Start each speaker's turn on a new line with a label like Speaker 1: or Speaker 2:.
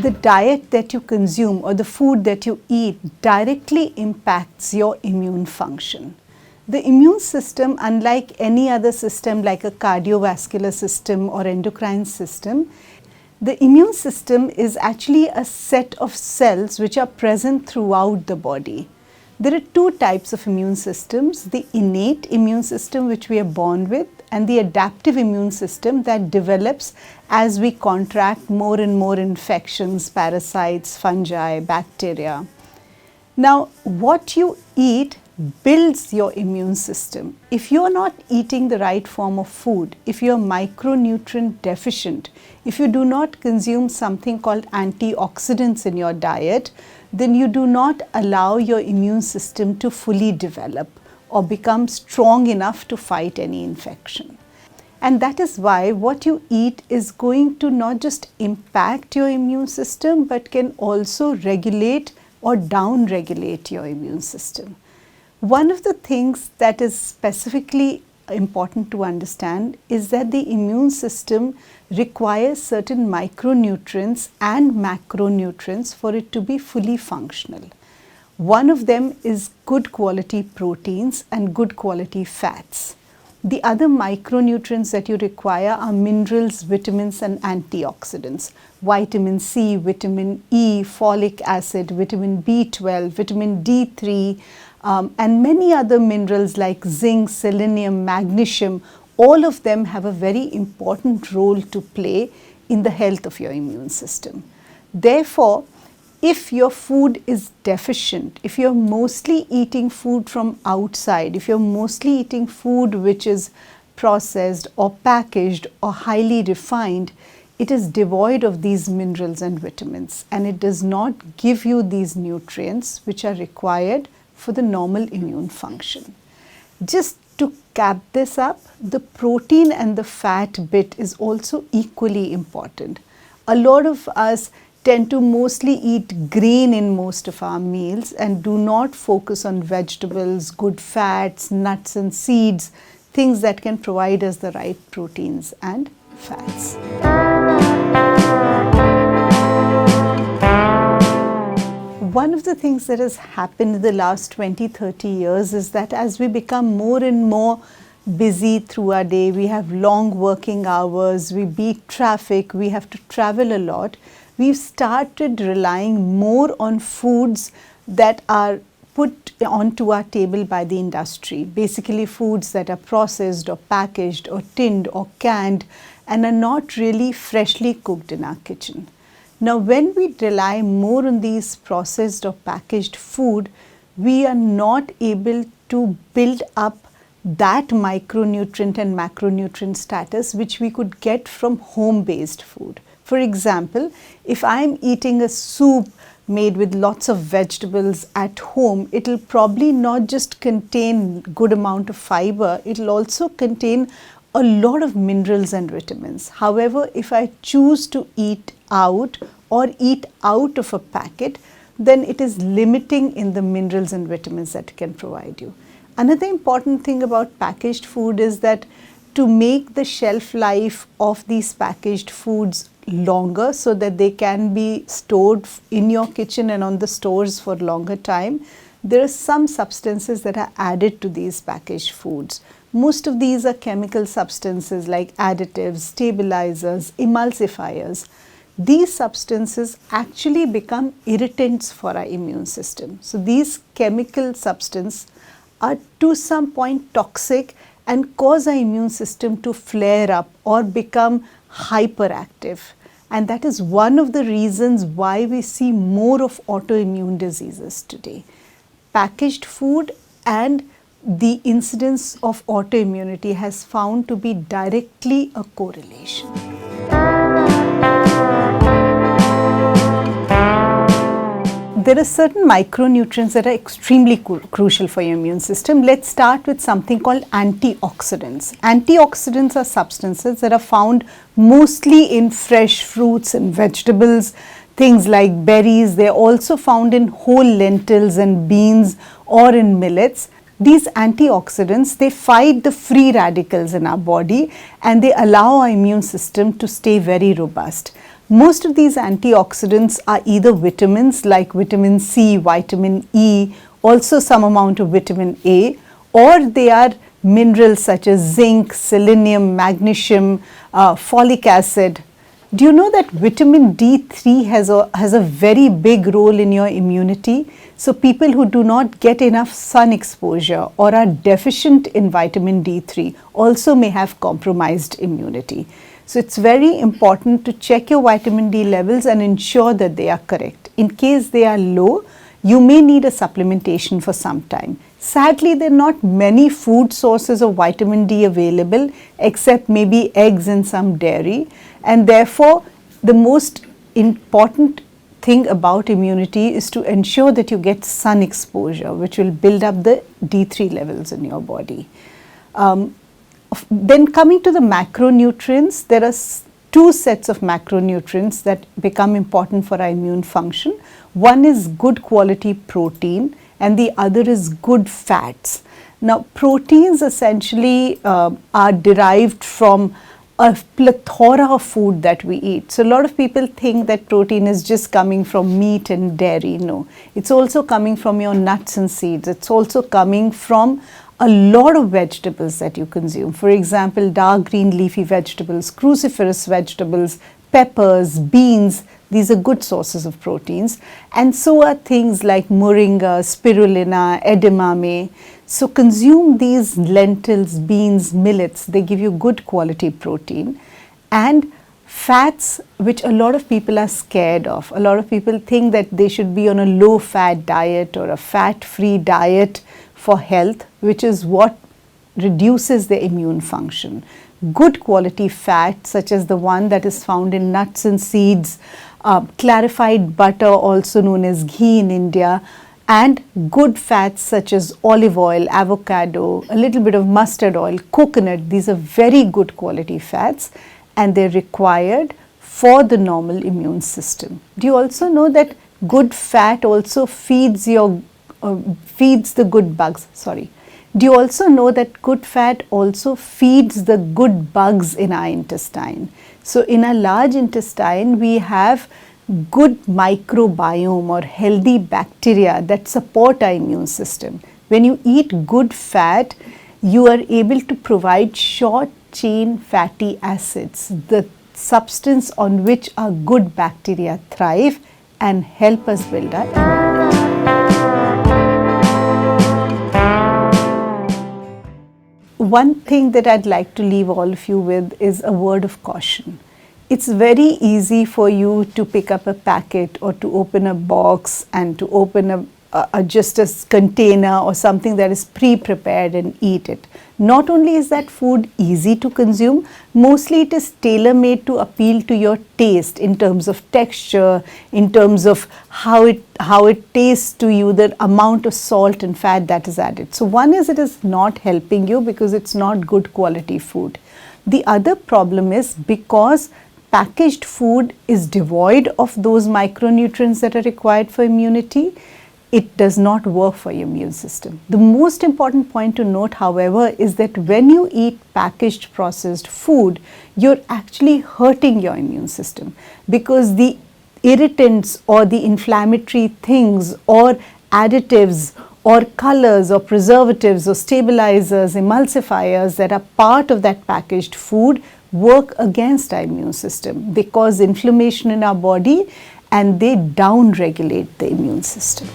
Speaker 1: the diet that you consume or the food that you eat directly impacts your immune function. The immune system, unlike any other system like a cardiovascular system or endocrine system, the immune system is actually a set of cells which are present throughout the body. There are two types of immune systems: the innate immune system, which we are born with, and the adaptive immune system that develops as we contract more and more infections, parasites, fungi, bacteria. Now, what you eat builds your immune system. If you are not eating the right form of food, if you are micronutrient deficient, if you do not consume something called antioxidants in your diet, then you do not allow your immune system to fully develop or become strong enough to fight any infection. And that is why what you eat is going to not just impact your immune system, but can also regulate or down-regulate your immune system. One of the things that is specifically important to understand is that the immune system requires certain micronutrients and macronutrients for it to be fully functional. One of them is good quality proteins and good quality fats. The other micronutrients that you require are minerals, vitamins and antioxidants. Vitamin C, vitamin E, folic acid, vitamin B12, vitamin D3, and many other minerals like zinc, selenium, magnesium. All of them have a very important role to play in the health of your immune system. Therefore, if your food is deficient, if you're mostly eating food from outside, if you're mostly eating food which is processed or packaged or highly refined, it is devoid of these minerals and vitamins, and it does not give you these nutrients which are required for the normal immune function. Just to cap this up, the protein and the fat bit is also equally important. A lot of us tend to mostly eat grain in most of our meals and do not focus on vegetables, good fats, nuts and seeds, things that can provide us the right proteins and fats. One of the things that has happened in the last 20-30 years is that as we become more and more busy through our day, we have long working hours, we beat traffic, we have to travel a lot, we've started relying more on foods that are put onto our table by the industry. Basically foods that are processed or packaged or tinned or canned and are not really freshly cooked in our kitchen. Now, when we rely more on these processed or packaged food, we are not able to build up that micronutrient and macronutrient status which we could get from home-based food. For example, if I'm eating a soup made with lots of vegetables at home, it will probably not just contain good amount of fiber, it will also contain a lot of minerals and vitamins. However, if I choose to eat out or eat out of a packet, then it is limiting in the minerals and vitamins that it can provide you. Another important thing about packaged food is that to make the shelf life of these packaged foods longer so that they can be stored in your kitchen and on the stores for longer time, there are some substances that are added to these packaged foods. Most of these are chemical substances like additives, stabilizers, emulsifiers. These substances actually become irritants for our immune system. So these chemical substances are to some point toxic and cause our immune system to flare up or become hyperactive. And that is one of the reasons why we see more of autoimmune diseases today. Packaged food and the incidence of autoimmunity has found to be directly a correlation. There are certain micronutrients that are extremely crucial for your immune system. Let's start with something called antioxidants. Antioxidants are substances that are found mostly in fresh fruits and vegetables, things like berries. They are also found in whole lentils and beans or in millets. These antioxidants, they fight the free radicals in our body and they allow our immune system to stay very robust. Most of these antioxidants are either vitamins like vitamin C, vitamin E, also some amount of vitamin A, or they are minerals such as zinc, selenium, magnesium, folic acid. Do you know that vitamin D3 has a very big role in your immunity? So people who do not get enough sun exposure or are deficient in vitamin D3 also may have compromised immunity. So it's very important to check your vitamin D levels and ensure that they are correct. In case they are low, you may need a supplementation for some time. Sadly, there are not many food sources of vitamin D available except maybe eggs and some dairy, and therefore the most important thing about immunity is to ensure that you get sun exposure, which will build up the D3 levels in your body. Then coming to the macronutrients, there are two sets of macronutrients that become important for our immune function. One is good quality protein and the other is good fats. Now, proteins essentially are derived from a plethora of food that we eat. So a lot of people think that protein is just coming from meat and dairy. No, it's also coming from your nuts and seeds. It's also coming from a lot of vegetables that you consume. For example, dark green leafy vegetables, cruciferous vegetables, peppers, beans. These are good sources of proteins, and so are things like moringa, spirulina, edamame. So consume these lentils, beans, millets. They give you good quality protein. And fats, which a lot of people are scared of. A lot of people think that they should be on a low fat diet or a fat free diet for health, which is what reduces their immune function. Good quality fat, such as the one that is found in nuts and seeds, clarified butter, also known as ghee in India, and good fats such as olive oil, avocado, a little bit of mustard oil, coconut. These are very good quality fats and they're required for the normal immune system. Do you also know that good fat also feeds the good bugs? Do you also know that good fat also feeds the good bugs in our intestine? So in our large intestine, we have good microbiome or healthy bacteria that support our immune system. When you eat good fat, you are able to provide short chain fatty acids, the substance on which our good bacteria thrive and help us build our immunity. One thing that I'd like to leave all of you with is a word of caution. It's very easy for you to pick up a packet or to open a box and to open just a container or something that is pre-prepared and eat it. Not only is that food easy to consume, mostly it is tailor-made to appeal to your taste in terms of texture, in terms of how it tastes to you, the amount of salt and fat that is added. So one is, it is not helping you because it's not good quality food. The other problem is because packaged food is devoid of those micronutrients that are required for immunity, it does not work for your immune system. The most important point to note, however, is that when you eat packaged processed food, you're actually hurting your immune system because the irritants or the inflammatory things or additives or colors or preservatives or stabilizers, emulsifiers that are part of that packaged food work against our immune system. They cause inflammation in our body and they down-regulate the immune system.